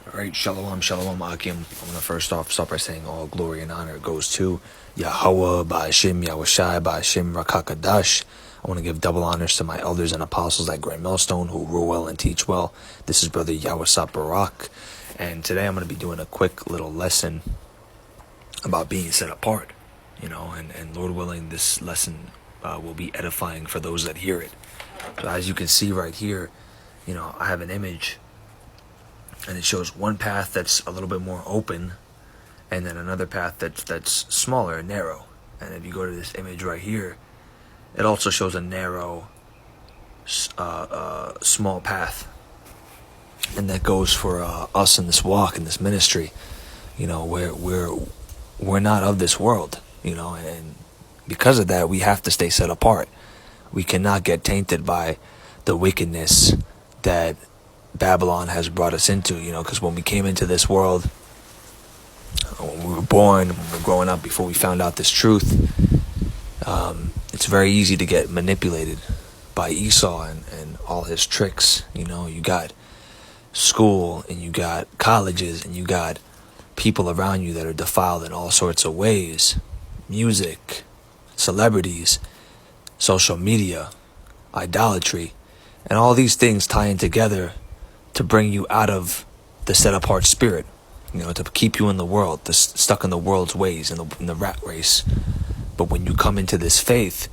Alright, Shalom, Shalom, Akim. I'm gonna first off start by saying all glory and honor goes to Yahweh, Ba'ashim, Yahushai, Ba'ashim, Rakakadash. I want to give double honors to my elders and apostles at Grand Millstone who rule well and teach well. This is Brother Yawasap Barak, and today I'm going to be doing a quick little lesson about being set apart, and Lord willing, this lesson will be edifying for those that hear it. So as you can see right here, I have an image, and it shows one path that's a little bit more open, and then another path that's smaller and narrow. And if you go to this image right here, it also shows a narrow, small path, and that goes for us in this walk, in this ministry. We're not of this world, and because of that, we have to stay set apart. We cannot get tainted by the wickedness that Babylon has brought us into, because when we came into this world, when we were born, when we were growing up, before we found out this truth, it's very easy to get manipulated by Esau and all his tricks. You got school, and you got colleges, and you got people around you that are defiled in all sorts of ways. Music, celebrities, social media, idolatry, and all these things tying together to bring you out of the set apart spirit, to keep you in the world, stuck in the world's ways, in the rat race. But when you come into this faith,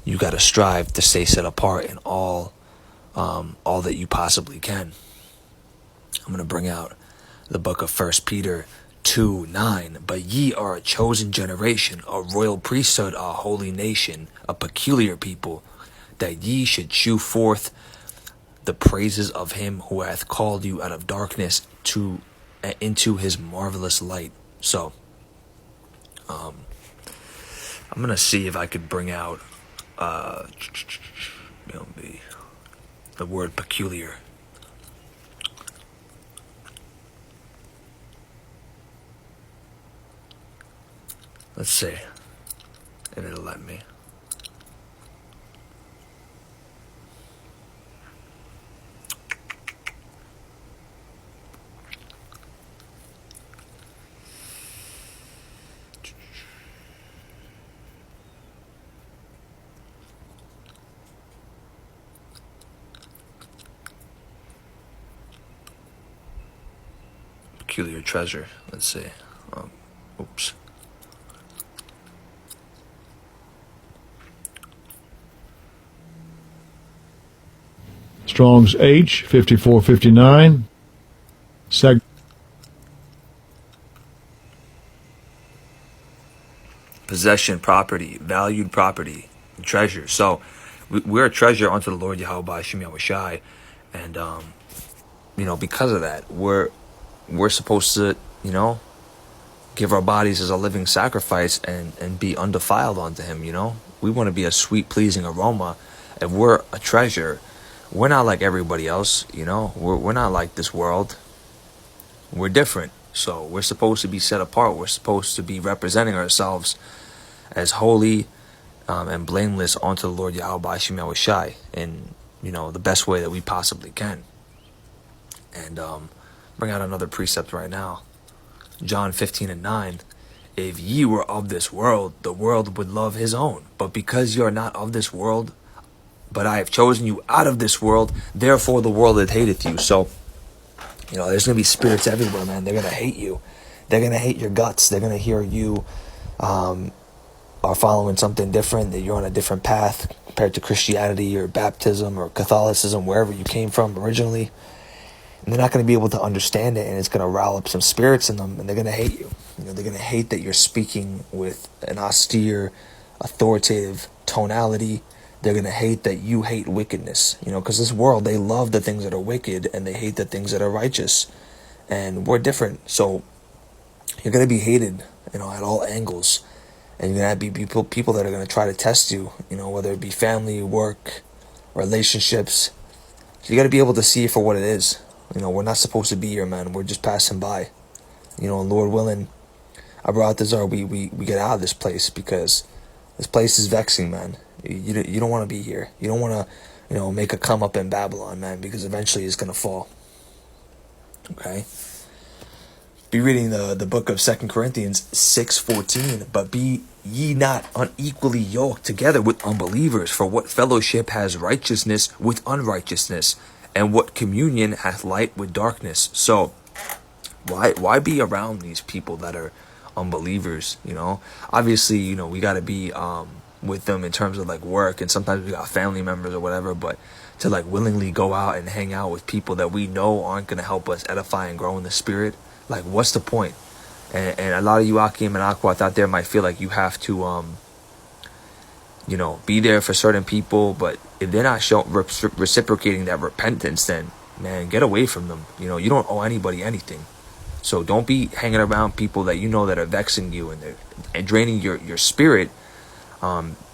you got to strive to stay set apart in all that you possibly can. I'm going to bring out the book of 1 Peter 2:9. But ye are a chosen generation, a royal priesthood, a holy nation, a peculiar people, that ye should shew forth the praises of him who hath called you out of darkness into his marvelous light. So, I'm gonna see if I could bring out the word peculiar. Let's see if it'll let me. Peculiar treasure. Let's see. Oops. Strong's H 5459. Possession, property, valued property, treasure. So we're a treasure unto the Lord Yahweh Ba'ashim Yahushai, and because of that, we're supposed to give our bodies as a living sacrifice and be undefiled unto him. We want to be a sweet pleasing aroma. If we're a treasure, we're not like everybody else. We're not like this world. We're different. So we're supposed to be set apart. We're supposed to be representing ourselves as holy and blameless unto the Lord Yahweh Ba'ashim Yahushai in the best way that we possibly can. And bring out another precept right now. John 15:9. If ye were of this world, the world would love his own. But because you are not of this world, but I have chosen you out of this world, therefore the world hath hated you. So, there's going to be spirits everywhere, man. They're going to hate you. They're going to hate your guts. They're going to hear you are following something different, that you're on a different path compared to Christianity or baptism or Catholicism, wherever you came from originally. And they're not going to be able to understand it, and it's going to rile up some spirits in them, and they're going to hate you. They're going to hate that you're speaking with an austere, authoritative tonality. They're going to hate that you hate wickedness, because this world, they love the things that are wicked, and they hate the things that are righteous. And we're different, so you're going to be hated, at all angles. And you're going to be people that are going to try to test you, whether it be family, work, relationships. So you got to be able to see it for what it is. We're not supposed to be here, man. We're just passing by. And Lord willing, I brought this, we get out of this place, because this place is vexing, man. You don't want to be here. You don't want to, make a come up in Babylon, man, because eventually it's going to fall. Okay? be reading the book of 2 Corinthians 6:14. But be ye not unequally yoked together with unbelievers. For what fellowship has righteousness with unrighteousness? And what communion hath light with darkness? So why be around these people that are unbelievers? Obviously, we got to be with them in terms of like work, and sometimes we got family members or whatever, but to like willingly go out and hang out with people that we know aren't going to help us edify and grow in the spirit, like what's the point? And a lot of you Akim and Aquat out there might feel like you have to be there for certain people, but if they're not reciprocating that repentance, then man, get away from them. You don't owe anybody anything. So don't be hanging around people that that are vexing you and draining your spirit,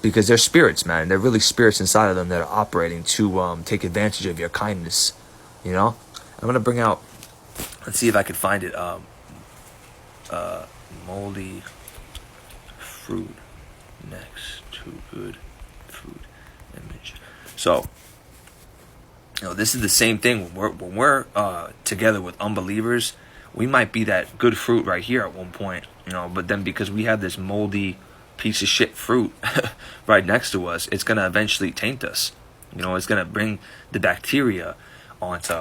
because they're spirits, man. They're really spirits inside of them that are operating to take advantage of your kindness. I'm gonna bring out. Let's see if I can find it. Moldy fruit next to good food image. So this is the same thing when we're together with unbelievers. We might be that good fruit right here at one point, but then because we have this moldy piece of shit fruit right next to us, it's going to eventually taint us. It's going to bring the bacteria onto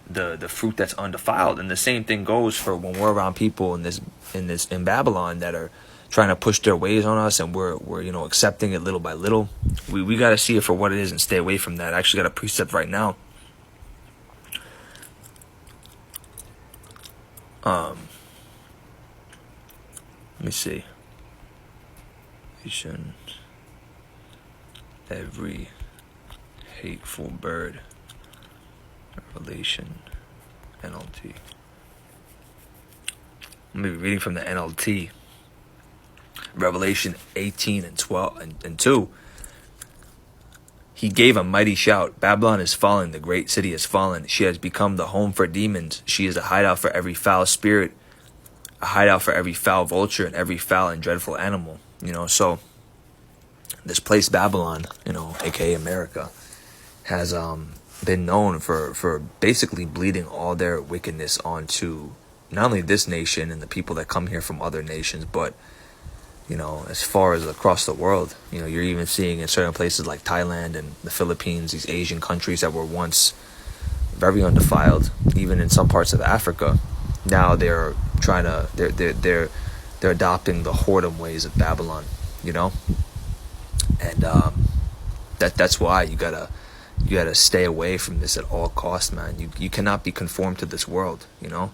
the fruit that's undefiled. And the same thing goes for when we're around people in Babylon that are trying to push their ways on us, and we're accepting it little by little. We got to see it for what it is and stay away from that. I actually got a precept right now. Let me see. Every hateful bird. Revelation. NLT. I'm going to be reading from the NLT. Revelation 18 and 12 and 2. He gave a mighty shout. Babylon is fallen. The great city is fallen. She has become the home for demons. She is a hideout for every foul spirit, a hideout for every foul vulture and every foul and dreadful animal. So this place Babylon, aka America, has been known for basically bleeding all their wickedness onto not only this nation and the people that come here from other nations, but as far as across the world. You're even seeing in certain places like Thailand and the Philippines, these Asian countries that were once very undefiled, even in some parts of Africa. Now they're adopting the whoredom ways of Babylon, and that's why you gotta stay away from this at all costs, man. You cannot be conformed to this world. It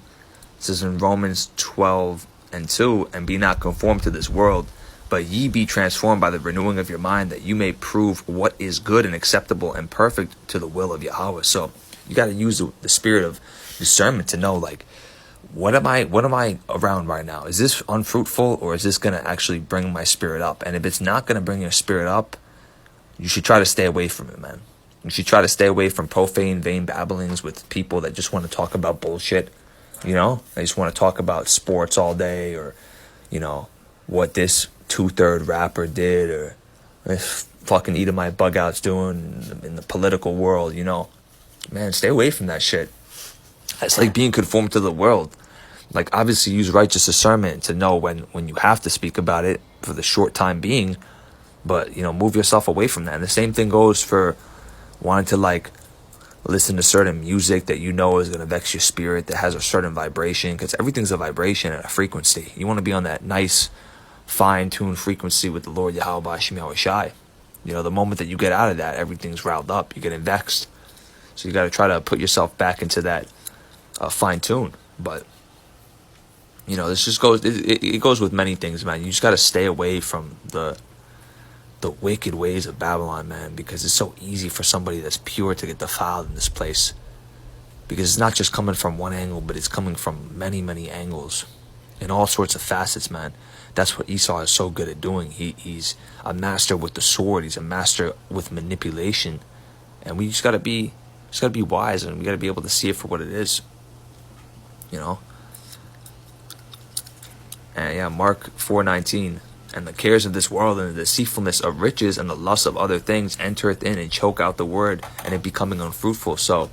says in Romans 12:2, and be not conformed to this world, but ye be transformed by the renewing of your mind, that you may prove what is good and acceptable and perfect to the will of Yahweh. So you got to use the spirit of discernment to know, like, what am I around right now? Is this unfruitful, or is this going to actually bring my spirit up? And if it's not going to bring your spirit up, you should try to stay away from it, man. You should try to stay away from profane, vain babblings with people that just want to talk about bullshit. They just want to talk about sports all day, or, what this 2/3 rapper did, or this fucking Edomite bug out's doing in the political world, Man, stay away from that shit. It's like being conformed to the world. Like, obviously use righteous discernment to know when you have to speak about it for the short time being, but, move yourself away from that. And the same thing goes for wanting to, like, listen to certain music that is going to vex your spirit, that has a certain vibration, because everything's a vibration and a frequency. You want to be on that nice, fine-tuned frequency with the Lord Yahweh B'Shem Yahweh Shai. The moment that you get out of that, everything's riled up. You're getting vexed. So you got to try to put yourself back into that fine-tune. But, this just goes, it goes with many things, man. You just got to stay away from the wicked ways of Babylon, man, because it's so easy for somebody that's pure to get defiled in this place, because it's not just coming from one angle, but it's coming from many, many angles in all sorts of facets, man. That's what Esau is so good at doing. He's a master with the sword. He's a master with manipulation, and we just gotta be wise, and we gotta be able to see it for what it is, And yeah, Mark 4:19. And the cares of this world and the deceitfulness of riches and the lust of other things entereth in and choke out the word, and it becoming unfruitful. So,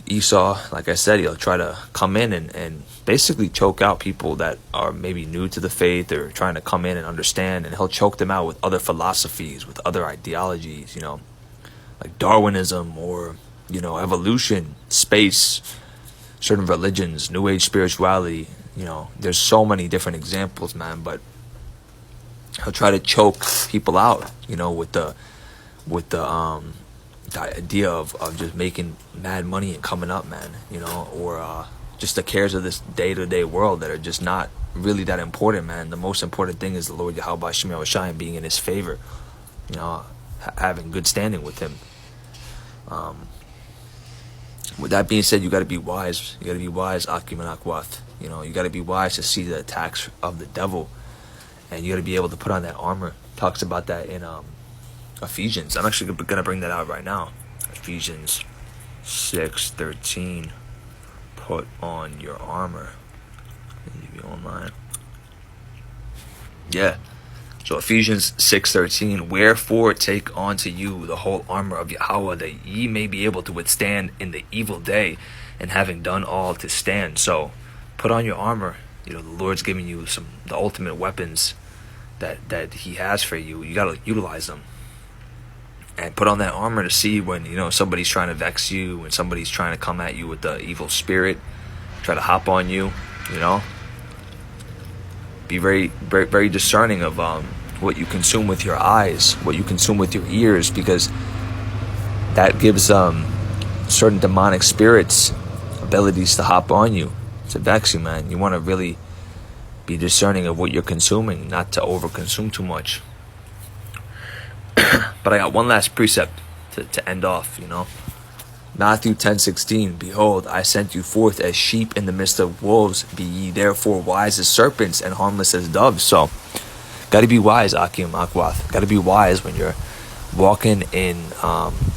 Esau, like I said, he'll try to come in and basically choke out people that are maybe new to the faith or trying to come in and understand, and he'll choke them out with other philosophies, with other ideologies, like Darwinism or, evolution, space, certain religions, New Age spirituality. There's so many different examples, man, but he'll try to choke people out, with the idea of just making mad money and coming up, man, or just the cares of this day-to-day world that are just not really that important, man. The most important thing is the Lord Yahweh Shem Yahushai and being in his favor, having good standing with him. With that being said, you got to be wise. You got to be wise, Akim and Akwath. You got to be wise to see the attacks of the devil, and you got to be able to put on that armor. Talks about that in Ephesians. I'm actually going to bring that out right now. Ephesians 6:13. Put on your armor. Leave you online. Yeah. So Ephesians 6:13. Wherefore take unto you the whole armor of Yahweh, that ye may be able to withstand in the evil day, and having done all to stand. So put on your armor. The Lord's giving you the ultimate weapons that he has for you. You got to utilize them. And put on that armor to see when, somebody's trying to vex you, when somebody's trying to come at you with the evil spirit, try to hop on you, Be very, very, very discerning of what you consume with your eyes, what you consume with your ears, because that gives certain demonic spirits abilities to hop on you, to vex you, man. You want to really be discerning of what you're consuming, not to overconsume too much. But I got one last precept to end off, Matthew 10:16. Behold, I sent you forth as sheep in the midst of wolves. Be ye therefore wise as serpents and harmless as doves. So, got to be wise, Akim, Akwath. Got to be wise when you're walking in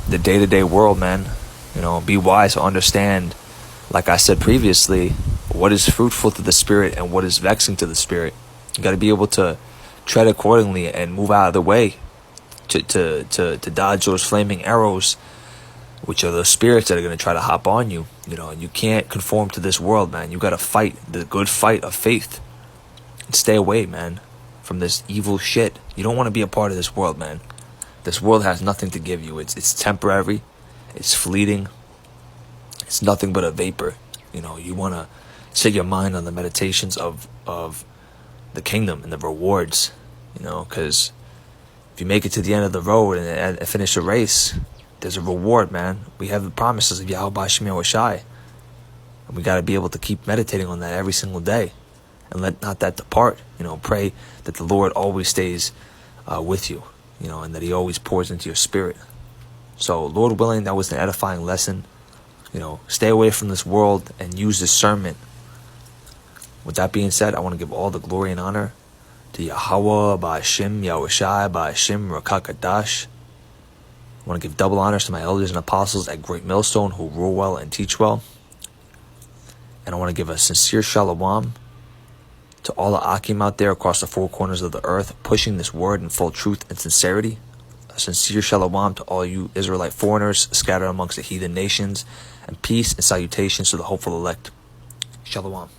the day-to-day world, man. Be wise to understand, like I said previously, what is fruitful to the spirit and what is vexing to the spirit. You got to be able to tread accordingly and move out of the way to dodge those flaming arrows, which are the spirits that are going to try to hop on you. You can't conform to this world, man. You got to fight the good fight of faith and stay away, man, from this evil shit. You don't want to be a part of this world, man. This world has nothing to give you. It's temporary. It's fleeting. It's nothing but a vapor. You want to set your mind on the meditations of the kingdom and the rewards, because if you make it to the end of the road and finish the race, there's a reward, man. We have the promises of Yahweh Shem Yahushai, and we got to be able to keep meditating on that every single day, and let not that depart. Pray that the Lord always stays with you, and that he always pours into your spirit. So, Lord willing, that was an edifying lesson. Stay away from this world and use discernment. With that being said, I want to give all the glory and honor to Yahweh, Ba'ashem, Yahushai, Ba'ashem, Rakakadash. I want to give double honors to my elders and apostles at Great Millstone who rule well and teach well. And I want to give a sincere shalom to all the Akim out there across the four corners of the earth, pushing this word in full truth and sincerity. A sincere shalom to all you Israelite foreigners scattered amongst the heathen nations, and peace and salutations to the hopeful elect. Shalom.